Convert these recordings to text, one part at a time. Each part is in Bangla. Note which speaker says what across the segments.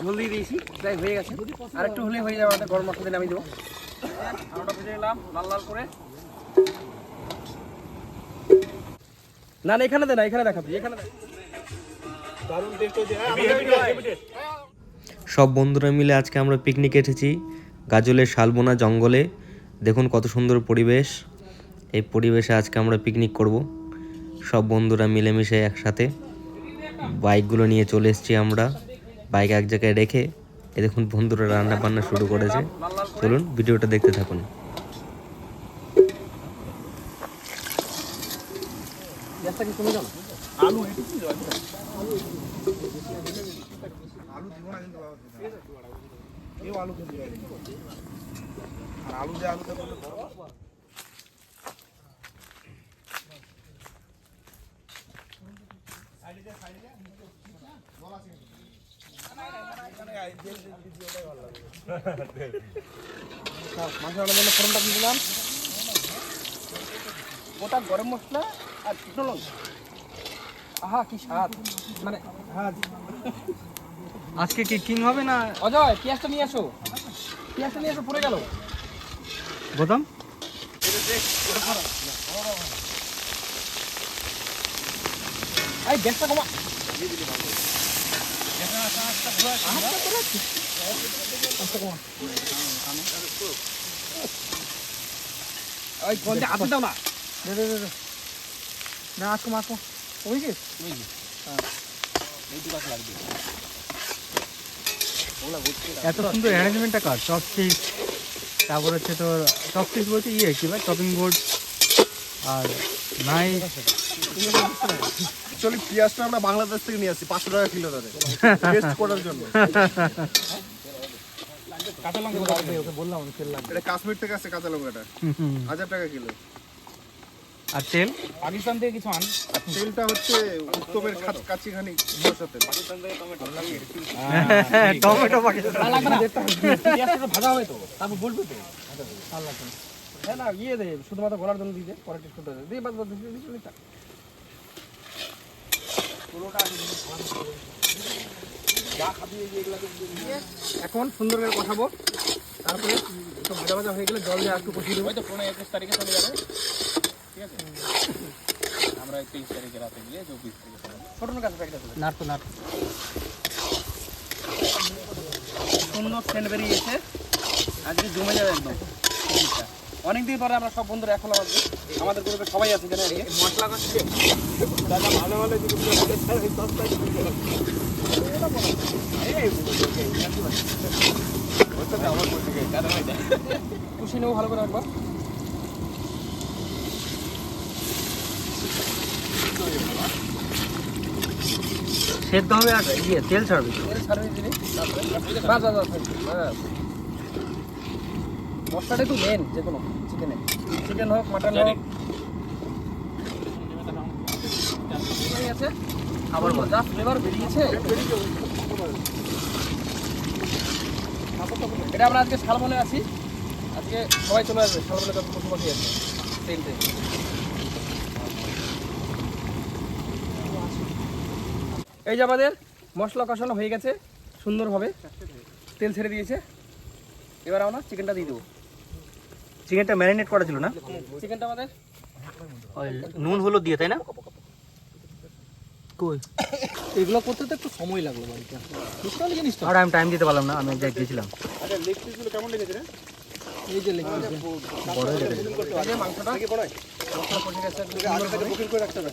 Speaker 1: ঝোল দিয়ে দিয়েছি, প্রায় হয়ে গেছে। আর একটু হলে হয়ে যাবে, আমাদের গরম মশলা দিয়ে নামিয়ে দেবো। আলুটা ভেজে নিলাম লাল লাল করে। না না, এখানে দে না, এখানে দেখাবি, এখানে দেখ। দারুণ টেস্ট হয়েছে।
Speaker 2: সব বন্ধুরা মিলে আজকে আমরা পিকনিক এসেছি গাজলের শালবোনা জঙ্গলে। দেখুন কত সুন্দর পরিবেশ। এই পরিবেশে আজকে আমরা পিকনিক করব সব বন্ধুরা মিলেমিশে একসাথে। বাইকগুলো নিয়ে চলে এসেছি আমরা, বাইক এক জায়গায় রেখে। এ দেখুন বন্ধুরা রান্না বান্না শুরু করেছে। চলুন ভিডিওটা দেখতে থাকুন।
Speaker 1: গ্যাসটা কি কমে গেল? আলু এটুকু দিব না, কিন্তু কেউ আলু খেতে পারে আর আলু যে আলুটা করলে বড় মাংসটার জন্য ফোড়নটা দিয়ে দিলাম, গোটা গরম মশলা আর শুকনো লঙ্কা। আহা কি স্বাদ, মানে
Speaker 3: আজকে কি কিং হবে না?
Speaker 1: অজয় পেঁয়াজটা নিয়ে আসো, পড়ে গেল
Speaker 3: বোতাম।
Speaker 1: এই গ্যাসটা কমা। ওই গন্ধে হাতে দাও না।
Speaker 3: না আজকে মাছ কমেছিস? এত সুন্দর অ্যারেঞ্জমেন্টটা কার? চপস্টিক, তারপর হচ্ছে তোর চপস্টিক বলতে কি ভাই, চপিং বোর্ড আর নাই।
Speaker 4: অ্যাকচুয়ালি পেঁয়াজটা আমরা বাংলাদেশ থেকে নিয়ে আসি 500 টাকা কিলো ধরে টেস্ট করার জন্য।
Speaker 1: কাঁচা লঙ্কা ওকে বললাম তেল লাগবে।
Speaker 4: এটা কাশ্মীর থেকে আসছে কাঁচা লঙ্কাটা, 1000 টাকা কিলো।
Speaker 3: আর তেল
Speaker 1: পাকিস্তান থেকে কিছু আন।
Speaker 4: আর তেলটা হচ্ছে উত্তমের কাছিখানি সরষের তেল।
Speaker 3: টমেটো পাকিস্তান
Speaker 1: লাগবে না, পেঁয়াজটা ভাজা হবে তো, তারপর বলবি তো। ভালো লাগবে না। হ্যাঁ না, ইয়ে দে, শুধুমাত্র গলার জন্য দিয়ে দে, পরে টেস্ট করতে দে। বাদ বাদ দিস না। এখন সুন্দর করে কষাবো, তারপরে একটু ভাজা ভাজা হয়ে গেলে জল দিয়ে একটু কষিয়ে দেবো। তো 21 তারিখে চলে যাবে, ঠিক আছে? আমরা 23 তারিখে রাতে গিয়ে 24 তারিখে ছোটন কাছে প্যাকেট আছে,
Speaker 3: নাড়তো নাড়তো
Speaker 1: সুন্দর সেন্ট বেরিয়েছে, আজকে জমে যাবে একদম। অনেকদিন পরে আমরা সব বন্ধুরা এখন আমাদের গ্রুপে সবাই আছে, কেন মশলা করছে দাদা ভালো ভালো খুশি নেবো ভালো করে একবার।
Speaker 3: সেদ্ধ হবে আর তেল ছাড়বে।
Speaker 1: মশলাটা একটু মেন, যে কোনো চিকেন হোক মাটন হোক। আছে আবার যা ফ্লেভার বেরিয়েছে। এটা আমরা আজকে শালবনে আছি, আজকে সবাই চলে আসবে। শালবনে যত পশুপাখি আছে ট্রেনতে। এই যে আমাদের মশলা কষানো হয়ে গেছে সুন্দরভাবে, তেল ছেড়ে দিয়েছে। এবার আমরা চিকেনটা দিয়ে দেবো।
Speaker 3: চিকেনটা ম্যারিনেট করা ছিল না?
Speaker 1: চিকেনটা আমাদের
Speaker 3: নুন হলুদ দিয়ে, তাই না? কই
Speaker 1: এগুলো করতে তো একটু সময় লাগলো বাড়িতে, বুঝতে পারলি জিনিসটা।
Speaker 3: আর আমি টাইম দিতে পারলাম না, আমি এক জায়গায় গিয়েছিলাম।
Speaker 4: আচ্ছা লেগ পিসগুলো কেমন লেগেছে রে?
Speaker 1: এই যে লেগ পিস
Speaker 3: বড় হয়ে গেছে
Speaker 1: মাংসটা নাকি বড় মশলা কষে গেছে,
Speaker 4: আগে থেকে বুকিং করে রাখতে হবে।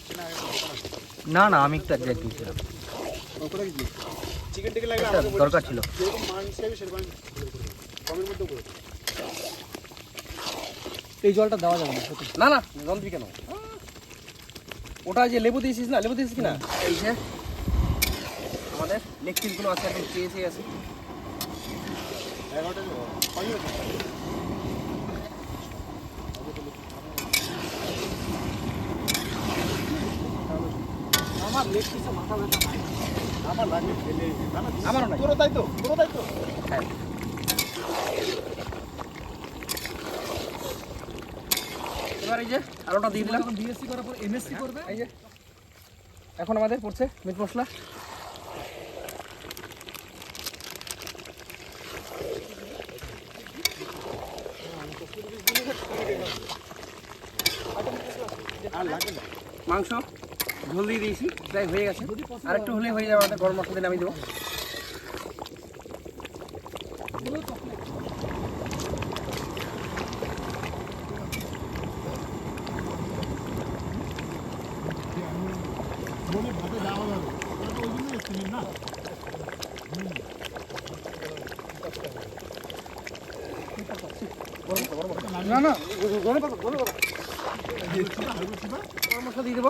Speaker 3: না না, আমি একটু এক জায়গায় গিয়েছিলাম,
Speaker 4: ওখানে কি চিকেন টিকে লাগলে
Speaker 3: একটা দরকার ছিল।
Speaker 4: যেরকম মাংস চাইবে সেরকম কমের মধ্যে করে।
Speaker 1: এই জলটা দেওয়া যাবে না। না না, জল দিবি কেন? ওটা যে লেবু দিয়েছিস না, লেবু দিয়েছিস কিনা? এই যে আমাদের লেগ পিসগুলো আছে, একদম চেয়ে আছে। আমার লেগ পিসে মাথা ব্যথা নাই,
Speaker 4: আমার লাগে ফেলে
Speaker 1: আমারও নাই।
Speaker 4: পুরো তাই তো, পুরো তাই তো।
Speaker 1: হ্যাঁ, এবার এই যে আলুটা দিয়ে দিলাম। বিএসসি করার পর এমএসসি করবে। এই যে এখন আমাদের পড়ছে মিট মশলা। মাংস ঝোল দিয়ে দিয়েছি, প্রায় হয়ে গেছে, আর একটু হলে হয়ে যাবে, আমাদের গরম মশলা দিয়ে নামিয়ে দেবো। না না গরম মশলা দিয়ে দেবো।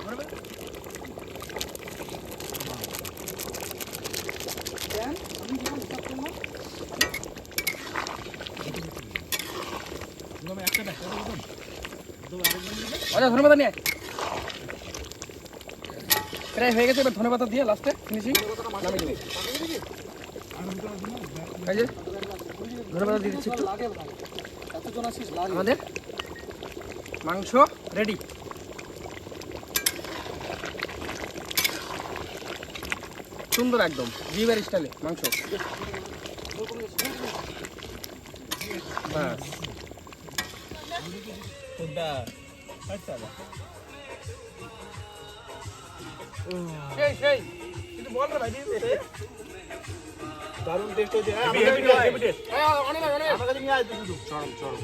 Speaker 1: ধন্যবাদ নিয়ে প্রায় হয়ে গেছে, এবার ধন্যবাদ দিয়ে লাস্টে ফিনিশিং নামিয়ে দেবো। এই যে ধন্যবাদ দিয়ে দিচ্ছি একটু। আমাদের মাংস রেডি। সুন্দর একদম বিয়ের স্টাইলে মাংস। ব্যাস সেই সেই কিন্তু বল রে ভাই দিতে
Speaker 4: দারুণ টেস্ট হয়েছে।
Speaker 1: অনেক অনেক
Speaker 4: আমার কাছে নিয়ে আয় তুই শুধু। চরম চরম।